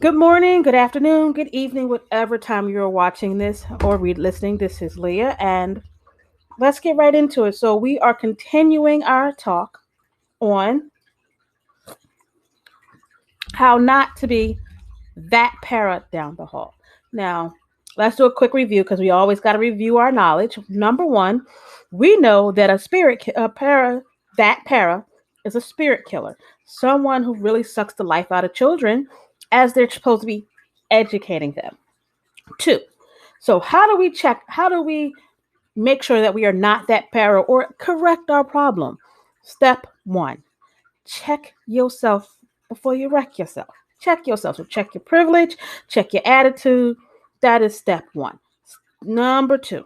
Good morning, good afternoon, good evening, whatever time you're watching this or read listening. This is Leah, and let's get right into it. So we are continuing our talk on how not to be that para down the hall. Now, let's do a quick review because we always got to review our knowledge. Number one, we know that a para is a spirit killer, someone who really sucks the life out of children as they're supposed to be educating them. Two, so how do we check? How do we make sure that we are not that para or correct our problem? Step one, check yourself before you wreck yourself. Check yourself. So check your privilege, check your attitude. That is step one. Number two,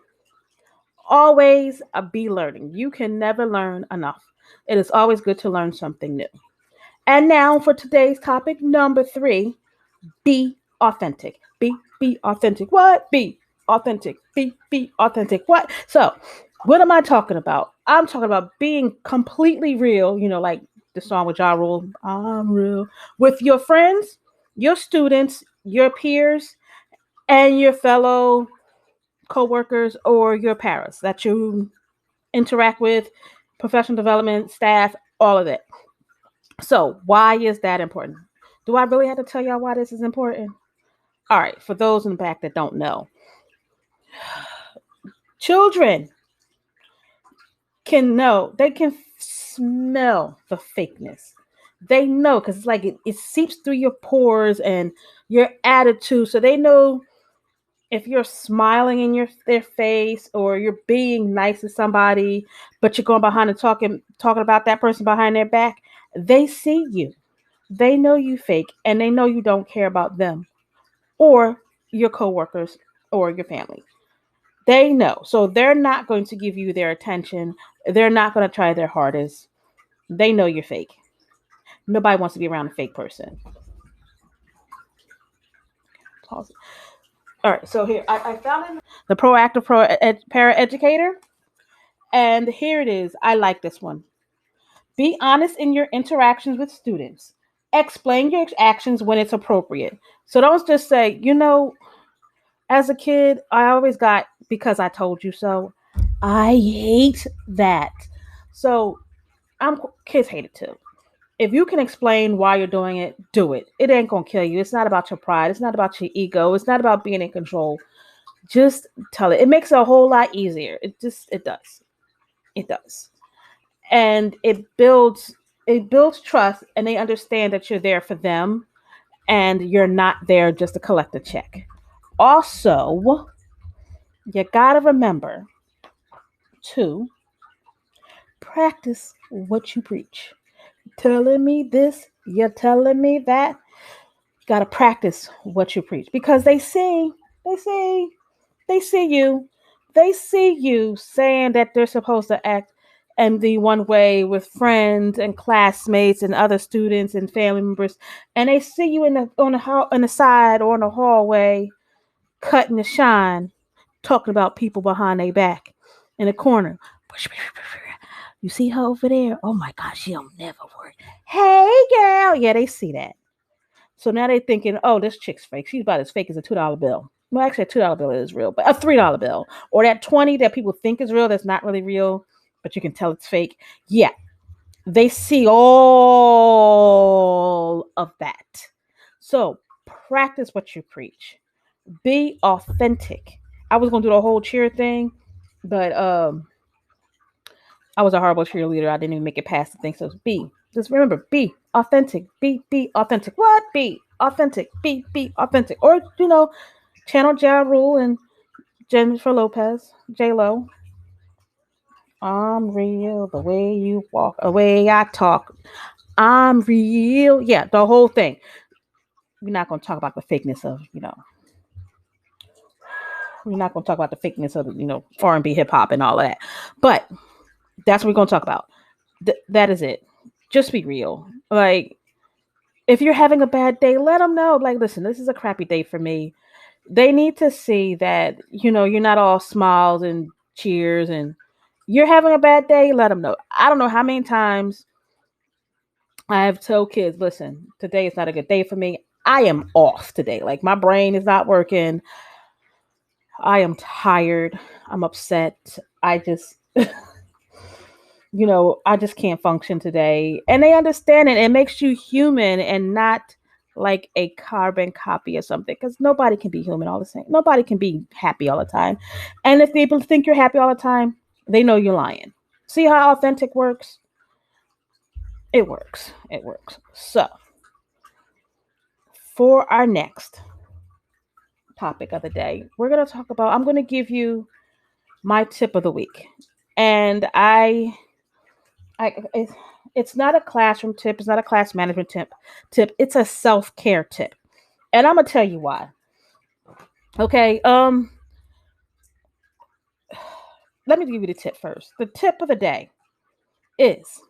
always be learning. You can never learn enough. It is always good to learn something new. And now for today's topic, number three, be authentic. Be authentic. What? Be authentic. Be authentic. What? So, what am I talking about? I'm talking about being completely real, like the song with Ja Rule, I'm real, with your friends, your students, your peers, and your fellow coworkers or your paras that you interact with, professional development, staff, all of that. So, why is that important? Do I really have to tell y'all why this is important? All right, for those in the back that don't know, children they can smell the fakeness. They know because it's like it seeps through your pores and your attitude. So they know if you're smiling in their face or you're being nice to somebody, but you're going behind and talking about that person behind their back. They see you. They know you fake and they know you don't care about them or your coworkers or your family. They know. So they're not going to give you their attention. They're not going to try their hardest. They know you're fake. Nobody wants to be around a fake person. Pause. All right. So here, I found the proactive para educator. And here it is. I like this one. Be honest in your interactions with students. Explain your actions when it's appropriate. So don't just say, as a kid, I always got because I told you so. I hate that. So I'm kids hate it too. If you can explain why you're doing it, do it. It ain't gonna kill you. It's not about your pride. It's not about your ego. It's not about being in control. Just tell it. It makes it a whole lot easier. It does. It does. And it builds trust and they understand that you're there for them and you're not there just to collect a check. Also, you gotta remember to practice what you preach. Telling me this, you're telling me that. You gotta practice what you preach because they see, they see you, they see you saying that they're supposed to act and the one way with friends and classmates and other students and family members, and they see you on the side or in the hallway cutting the shine, talking about people behind their back in the corner. You see her over there? Oh my gosh, she'll never work. Hey girl. Yeah, they see that. So now they're thinking, oh, this chick's fake. She's about as fake as a $2 bill. Well, actually, a $2 bill is real, but a $3 bill or that 20 that people think is real that's not really real, but you can tell it's fake. Yeah, they see all of that. So practice what you preach. Be authentic. I was gonna do the whole cheer thing, but I was a horrible cheerleader. I didn't even make it past the thing. So be. Just remember, be authentic. Be authentic. What? Be authentic. Be authentic. Or, channel Ja Rule and Jennifer Lopez, J Lo. I'm real the way you walk, the way I talk. I'm real. Yeah, the whole thing. We're not going to talk about the fakeness of, we're not going to talk about the fakeness of, R&B, hip hop and all of that. But that's what we're going to talk about. That is it. Just be real. Like, if you're having a bad day, let them know. Like, listen, this is a crappy day for me. They need to see that, you're not all smiles and cheers and you're having a bad day. Let them know. I don't know how many times I have told kids, listen, today is not a good day for me. I am off today. Like my brain is not working. I am tired. I'm upset. I just, I just can't function today. And they understand it. It makes you human and not like a carbon copy or something, because nobody can be human all the same. Nobody can be happy all the time. And if people think you're happy all the time, they know you're lying. See how authentic works? It works. It works. So, for our next topic of the day, we're going to talk about, I'm going to give you my tip of the week. And it's not a classroom tip. It's not a class management tip. It's a self-care tip. And I'm going to tell you why. Okay. Let me give you the tip first. The tip of the day is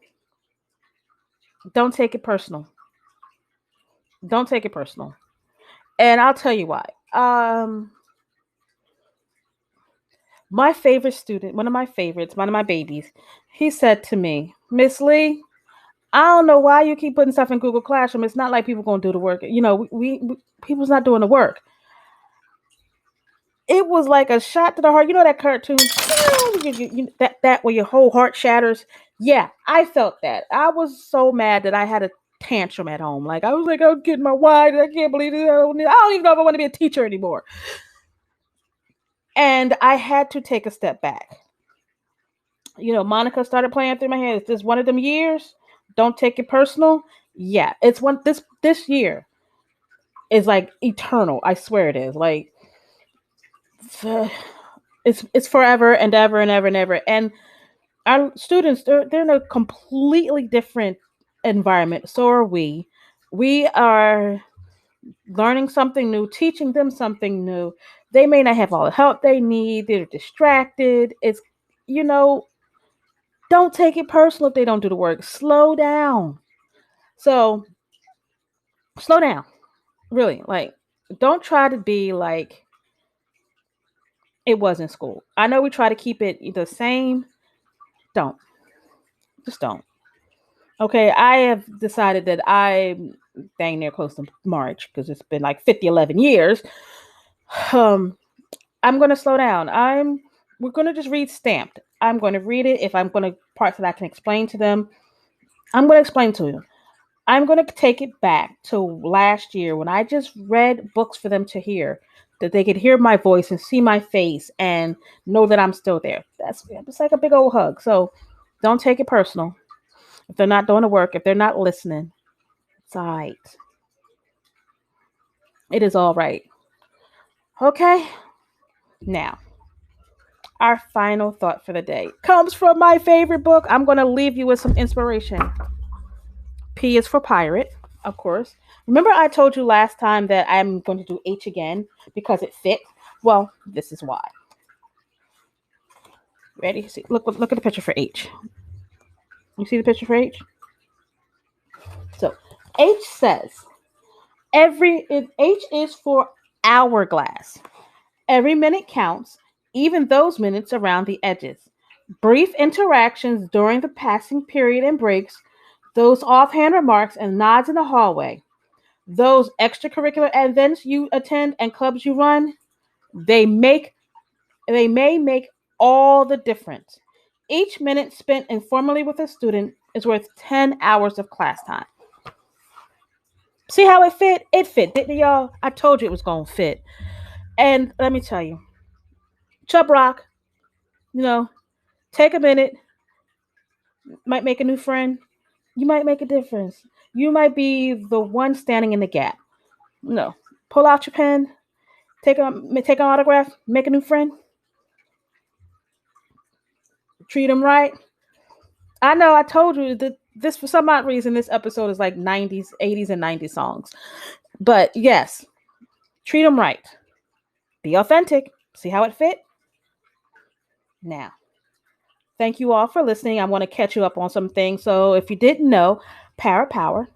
don't take it personal. Don't take it personal. And I'll tell you why. My favorite student, one of my favorites, one of my babies, he said to me, Miss Lee, I don't know why you keep putting stuff in Google Classroom. It's not like people going to do the work. We people's not doing the work. It was like a shot to the heart. You know that cartoon, that where your whole heart shatters. Yeah, I felt that. I was so mad that I had a tantrum at home. Like I was like, I'm getting my why. I can't believe it. I don't even know if I want to be a teacher anymore. And I had to take a step back. Monica started playing through my head. Is this one of them years? Don't take it personal. Yeah, it's one. This year is like eternal. I swear it is. Like it's forever and ever and ever and ever. And our students, they're in a completely different environment. So are we. We are learning something new, teaching them something new. They may not have all the help they need. They're distracted. Don't take it personal if they don't do the work. Slow down. So slow down. Really. Like, don't try to be like it was in school. I know we try to keep it the same. Don't. Just don't. Okay, I have decided that I'm dang near close to March because it's been like 11 years. I'm going to slow down. We're going to just read Stamped. I'm going to read it. If I'm going to parts that I can explain to them, I'm going to explain to them. I'm going to take it back to last year when I just read books for them to hear, that they could hear my voice and see my face and know that I'm still there. It's like a big old hug. So don't take it personal. If they're not doing the work, if they're not listening, it's all right. It is all right. Okay. Now, our final thought for the day comes from my favorite book. I'm going to leave you with some inspiration. P is for pirate, of course. Remember I told you last time that I'm going to do H again because it fit? Well, this is why. Ready? See, look at the picture for H. You see the picture for H? So H says, H is for hourglass. Every minute counts, even those minutes around the edges. Brief interactions during the passing period and breaks, those offhand remarks and nods in the hallway, those extracurricular events you attend and clubs you run, they may make all the difference. Each minute spent informally with a student is worth 10 hours of class time. See how it fit? It fit, didn't y'all? I told you it was going to fit. And let me tell you, Chub Rock, take a minute, might make a new friend. You might make a difference. You might be the one standing in the gap. No, pull out your pen, take an autograph, make a new friend, treat them right. I know I told you that this, for some odd reason, this episode is like 90s, 80s, and 90s songs. But yes, treat them right. Be authentic. See how it fit? Now, thank you all for listening. I want to catch you up on some things. So if you didn't know, Power,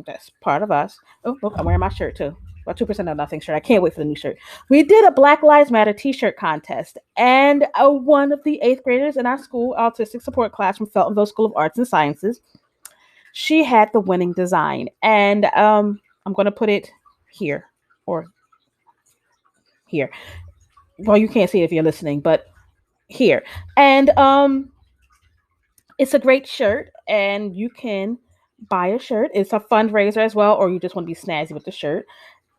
that's part of us. Oh, look, I'm wearing my shirt too. About 2% of nothing shirt. I can't wait for the new shirt. We did a Black Lives Matter t-shirt contest, and one of the 8th graders in our school autistic support class from Feltonville School of Arts and Sciences, she had the winning design, and I'm going to put it here or here. Well, you can't see it if you're listening, but here. And it's a great shirt, and you can buy a shirt. It's a fundraiser as well, or you just want to be snazzy with the shirt.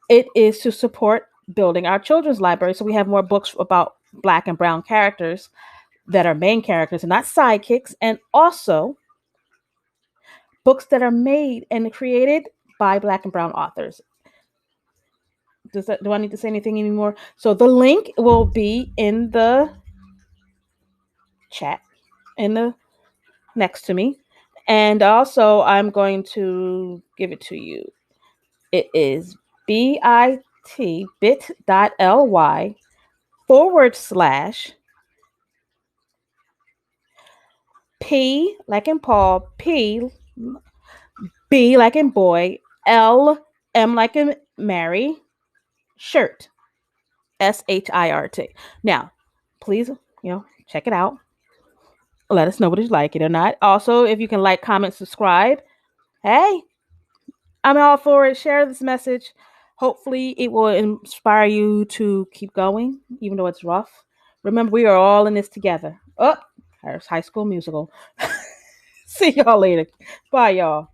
It is to support building our children's library, so we have more books about Black and brown characters that are main characters and not sidekicks, and also books that are made and created by Black and brown authors. Do I need to say anything anymore? So the link will be in the chat in the next to me. And also I'm going to give it to you. It is bit.ly / P like in Paul, P, B like in boy, L, M like in Mary, shirt, SHIRT. Now, please, check it out. Let us know whether you like it or not. Also, if you can like, comment, subscribe. Hey, I'm all for it. Share this message. Hopefully, it will inspire you to keep going, even though it's rough. Remember, we are all in this together. Oh, there's High School Musical. See y'all later. Bye, y'all.